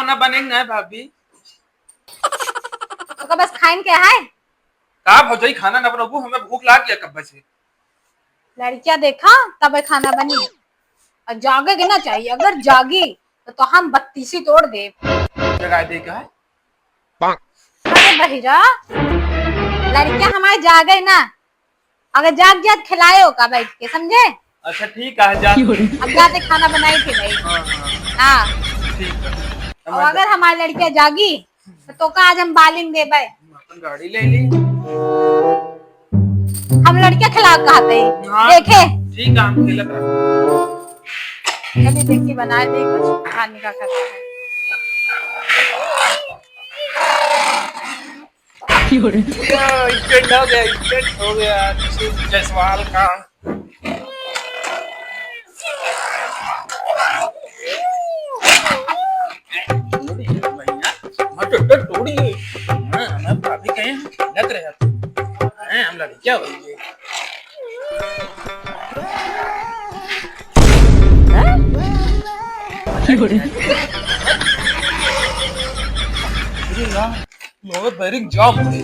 खाना बनेगा भाभी? तो बस खाइन के है का भौजाई खाना ना बनाबू, हमें भूख लाग गया कब से। लड़कियां देखा तब खाना बनी और जागे के ना चाहिए, अगर जागी तो हम बत्तीसी तोड़ दे। जगा दे का है अरे बहिरा, लड़कियां हमारे जागे ना, अगर जाग जात खिलाए का बैठ के, समझे? अच्छा ठीक है जा। अब जाते खाना बनाई थी भाई। हाँ ठीक है। और अगर हमारी लड़कियां जागी तो का आज हम बालिंग दे भाई। अपन गाड़ी ले ली। हम लड़कियां खिला कहते देखे। ठीक है हम खेलत रह। कभी देखी बनाए दे कुछ खाने का करता है। इंस्टेंट हो गया, इंस्टेंट हो गया जयसवाल का। तोड़ी हम भाभी कहे लग रहे हम लड़की क्या हो गई बैरिंग जॉब हो गई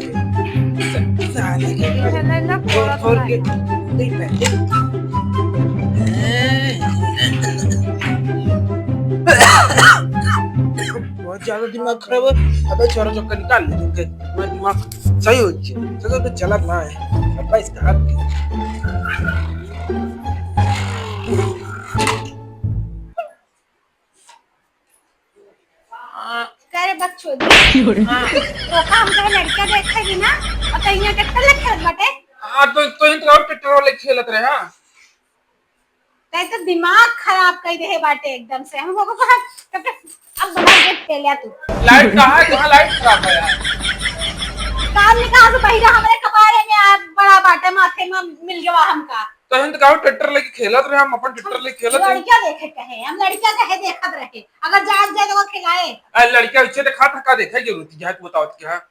बहुत ज्यादा दिमाग खराब है। अबे छोरा चक्कर निकाल ले तुमके, मेरा दिमाग सही हो जाए सही तो चला ना है अब इसका हाथ करे बकचोदी। तो हम कहे लड़का देखेगी ना और कहीं ट्रैक्टर ले खेल बटे। हां तो इंतजार ट्रैक्टर वाले खेलत रहे। हां तो दिमाग खराब कर दे बाटे एकदम से। हम को अब बना के खेलिया तू। लाइट कहां लाइट खराब है यार। काम नहीं कहां से बहिरा हमारे कपारे में आ बड़ा बाटे माथे में मिल गया हमका। तो हिंद का ट्रैक्टर लेके खेलत रहे, हम अपन ट्रैक्टर लेके खेलत रहे। लड़कियां देखे कहे, हम लड़कियां कहे देखत रहे, अगर जाग जाए तो वो खिलाए। अरे लड़कियां इच्छे देखा थका देखा जरूरत है तू बताओ क्या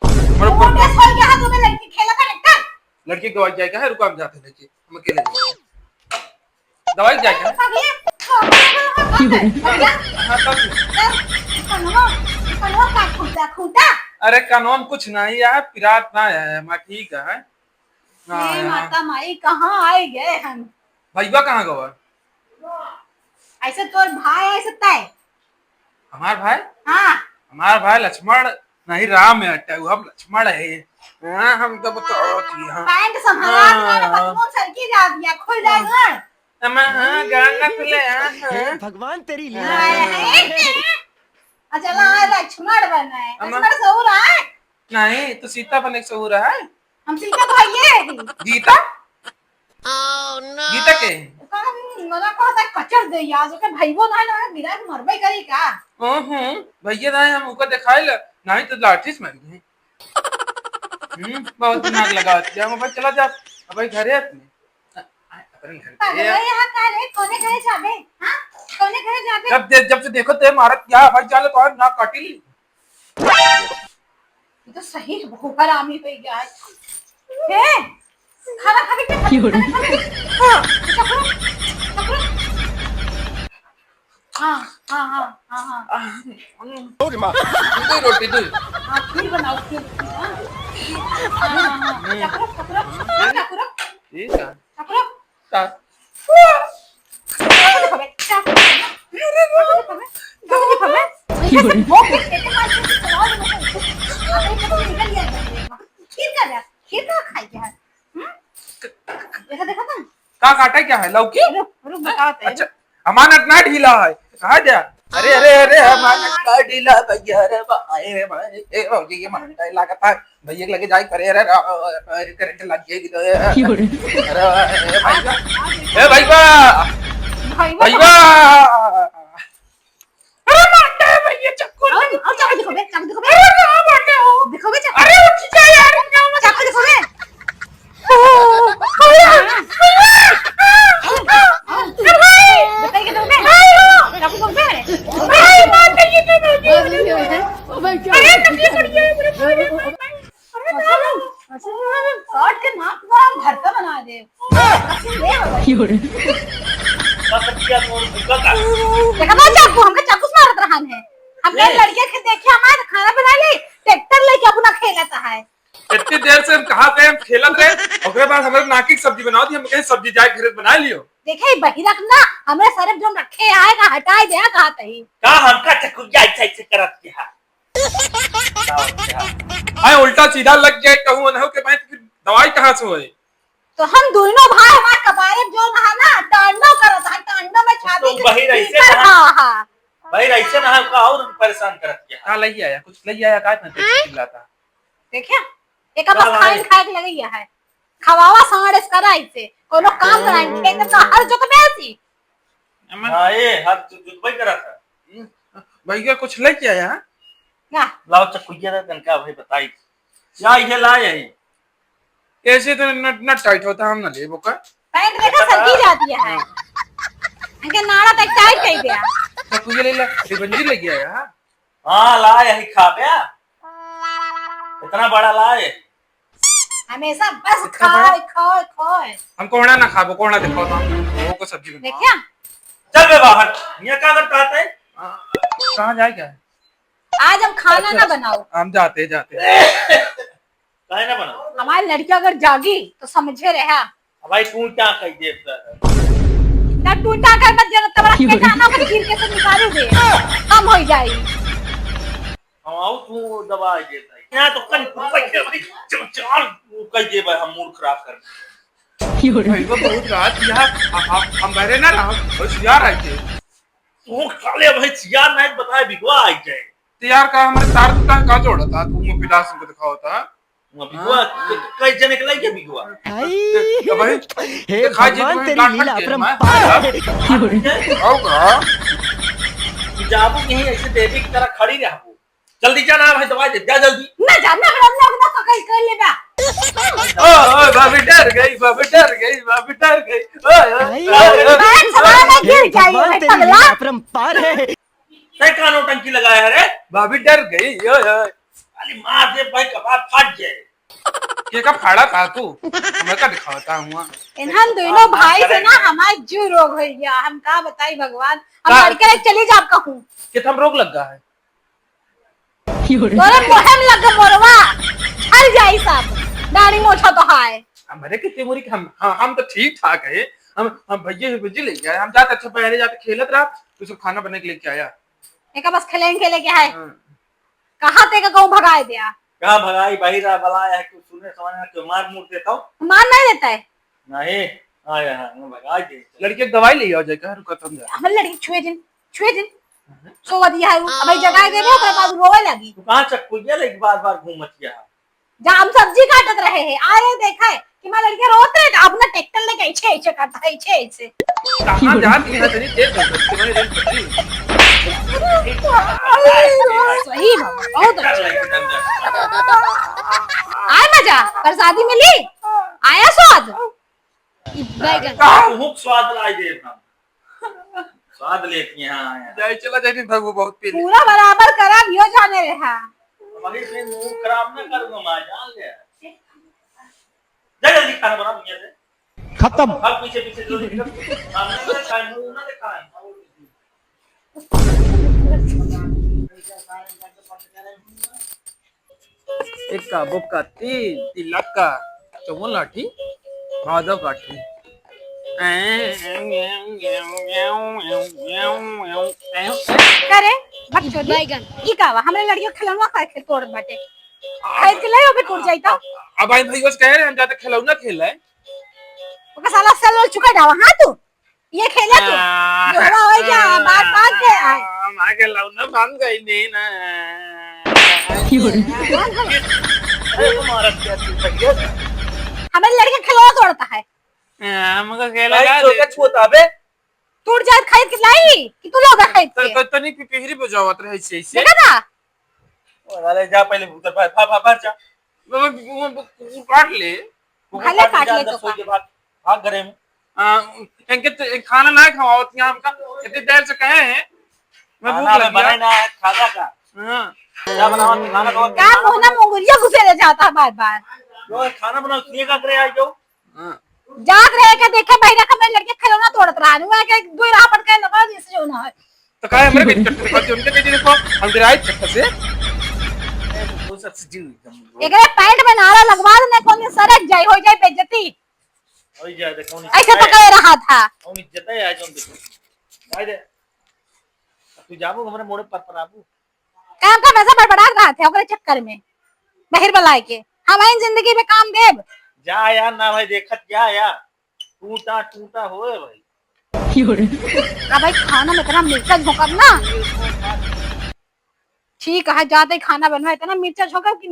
हमारे ऊपर कैसे हो गया तुम्हें लड़की खेला का ट्रैक्टर। लड़की दवाई जाए क्या है, रुको हम जाते लेके हम अकेले दवाई जाए क्या खूंटा। अरे कानून कुछ नहीं है, पिरात ना है मैं ठीक है। माता माई कहाँ आए गए हम। भैया कहाँ गवा? ऐसे तोर भाई ऐसे तय हमार भाई? हाँ हमार भाई लक्ष्मण नहीं राम है, हम लक्ष्मण है। हाँ हम तो बताओ पैंट संभाला सर की जा दिया खोल जाएगा। हाँ गाना खुले भगवान तेरी लीला। अच्छा लक्ष्मण बना है, लक्ष्मण सऊर है नहीं तो सीता बने सऊर है। हम सीता भाई है गीता। गीता के मना कहता कचर दे यार ओके भाईबो नहीं ना गिरा के मरबे करी का। भैया नहीं हम ऊपर दिखाइल नहीं तो लाठी से मार गए। बहुत दिमाग लगा दिया हम। चला जा अब घर है अपने अपन घर ये यहां का रे कोने घरे जाबे। हां कोने घरे जाबे जब से देखो ते मारत क्या भाई जाले तो ना काटी। ये तो सही भूखा आमी हो गया है। खाना खाने के हां हां हां हां हां ओरे मां दो रोटी दो। हां फिर बनाओ फिर। हां हां चकरो ठीक है चकरो ता का काटा क्या है लौकी? अच्छा हमारा इतना ढीला है कहा जा। अरे अरे अरे हमारा इतना ढीला भैया रे भाई रे भाई ए भौजी ये मारता लागत है भैया लगे जाए करे अरे करंट लग गई। अरे भाई ए भैया अरे मारता है भैया चक्कू। चाकू देखो बे चाकू देखो बे। अरे मारते हो देखो बे चाकू। अरे उठ जा यार चाकू देखो बे। चाकू हमका चाकू मारत रहन है। हमने लड़के के देखे हमारे खाना बना ली ट्रैक्टर लेके अपना खेलता है। इतनी देर से हम कहाँ गए, हम खेलत रहे, ओकरे बाद हमारे नाकी की सब्जी बनाओ थी, हम कहीं सब्जी जाए घर बना लियो। देखे बहिरक ना हमरे सरफ जो रखे आएगा हटाए दे कहा तही का हमका चकुया ऐसे करत के हां हाय उल्टा सीधा लग जाए कहूं न हो के भाई फिर दवाई कहां से होए। तो हम दोनों भाई हमारे कबारे जो रहा ना टांडो करत है, टांडो में छाती तो बहिर ऐसे भीतर ना हां भाई ऐसे ना का और परेशान करत के का लई आया, कुछ लई आया का चिल्लाता। देखिए एक बस खाए लगी है खवावा सांड इस करा इसे कोनो काम कराएंगे खेत का हर जो तो बेसी हां ये हर जुतबई करत है भैया कुछ लई आया ना लाओ चकुया दा तनका भाई बताई या ये लाए है ऐसे तो न टाइट होता, हम न ले बोका पैंट देखा सरकी जाती है इनके नाड़ा तक टाइट कर दिया चकुया ले ले रिबंजी लगी आया। हां लाए है खा गया इतना बड़ा लाए हमेशा बस खाए खाए खाए हम कोहड़ा ना खाबो, कोहड़ा दिखाओ तो हम वो को सब्जी बना देखिए चल बे बाहर ये का करता है कहां जाए क्या आज हम खाना ना बनाओ हम जाते काहे ना बना हमारी लड़की अगर जागी तो समझे रहा भाई तू क्या कह दे ना टूटा कर मत जरा तबरा के जाना को गिर के से निकाल दे हम हो जाई हम आऊ तू दवा देता है यहां तो कन पैसे भाई चल कह दे भाई हम मूड खराब कर भाई वो बहुत रात यहाँ हम बहरे ना रहा होशियार आए थे तू साले भाई यार नहीं बताए बिगवा आई जाए तैयार का हमारे तार टूटा का जोड़ा था, तू मुंह पिलास को दिखाओ था बिगवा कई जने के लगे बिगवा तो भाई हे भगवान तेरी लीला अपरंपार है। होगा जाबू कहीं ऐसे देवी की तरह खड़ी रहबू जल्दी जाना भाई दवाई दे जा जल्दी ना जानना ना पकड़ कर ले बा ओ भाभी डर गई, भाभी डर गई, भाभी डर गई। मैं सवाल में गिर हे जाई भगवान है तेरी पगला लीला अपरंपार है। कई कानो टंकी लगाया है रे भाभी डर गई। अरे मार दे भाई कबाब फट जाए के का फाड़ा था तू, मैं का दिखाता हूं। इन्हन दोनों भाई से ना हमारे जो रोग हो गया हम का बताई भगवान हम लड़के चली जा आपका हूं कि हम रोग लग गया है तोरे मोहम लग मोरवा चल जाई सब दाढ़ी मोछा तो हाय हमारे कितने मुरी हम तो ठीक ठाक है। हम भैया बुझी ले गए, हम जाते अच्छा पहले जाते खेलत रहा तो सब खाना बना के लेके आया। एक बस खेलेंगे लेके है कहां ते का कहूं भगाए दिया कहां भगाई भाई रा बलाया है कि सुने समझ के मार मुड़ देता हूं मान नहीं देता है नहीं आया हां मैं भगा दे लड़के दवाई ले आओ जाके रुका तुम जा। हमर लड़की छुए दिन सोवा दिया है अब जगाए देबे ओकरा बाद रोवे लगी तू कहां चक्कुया ले बार-बार घूमतिया जा हम सब्जी काटत रहे हैं आ रहे देखा है कि मैं लड़के रोते हैं तो अपना ट्रैक्टर लेके इछे करता है इछे कहां जाती है तेरी देर करती मैंने देर करती सही बाबा बहुत अच्छा आए मजा प्रसादी मिली आया स्वाद हुक स्वाद लाई दे ना स्वाद लेके यहां आया जाए चला जाए नहीं भगो बहुत पी पूरा बराबर करा यो जाने रहा वही से मुंह खराब ना कर दो मां जान ले जा जल्दी खाना बना दुनिया से खत्म। भाग पीछे पीछे जल्दी हमने ना खाए मुंह ना दिखाए एक का बुक का तिलक का चौवन लाठी माधव काठी करे बकचोदी ई का हमरे लड़कियों खिलौना खाए के तोड़ बाटे खाए के ले ओबे टूट जाई तो अब भाई भाई बस कह रहे हम जाते खिलौना खेल रहे ओका साला सेल चुका जावा हां तू ये खेले तू बुढ़वा हो जा बात के मां के लौना भांग गई नहीं ना अरे तुम्हारा क्या तू हमें लड़के खिलौना तोड़ता है हमको खेला भाई जा छोटा छोटा बे टूट जाए खाए के लाई कि तू लोग खाए के तो नहीं पिपहिरी बजावत रहे से से देखा था अरे जा पहले भूतर भाग जा काट ले भले काट ले तो सोच के भाग घरे में इनके तो खाना ना खवाओ यहाँ हमका इतनी देर से कहे हैं मैं भूख लग बनाए गया ना खाजा का हां क्या बनाओ खाना बनाओ क्या मोहना मुंगुरिया घुसे रह जाता है बार-बार जो खाना बनाओ किए का करे आज जो जाग रहे के देखे बहिरा का मैं लड़के खिलौना तोड़त रहा हूं के दो राह पड़ के लगा जैसे जो ना है तो काय हमरे के चट्टे पर उनके दे देखो हम ड्राइव चट्टे से वो सब से जीव एकदम एकरे पैंट में नारा लगवा देना कौन सरक जाए हो जाए बेइज्जती ओए जा दे कौन ऐसे पकड़ रहा था कौन इज्जत है आज हम देखो जा दे तू जाबो हमरे मोड़े पर आबू काम का वैसा बड़बड़ा रहा था ओकरे चक्कर में बहिर बलाए के हमारी जिंदगी में काम देव जा यार ना भाई देखत जा यार टूटा होए भाई अब भाई खाना में इतना मिर्चा झोंकब ना ठीक है जाते ही खाना बनवा इतना मिर्चा झोंकब कि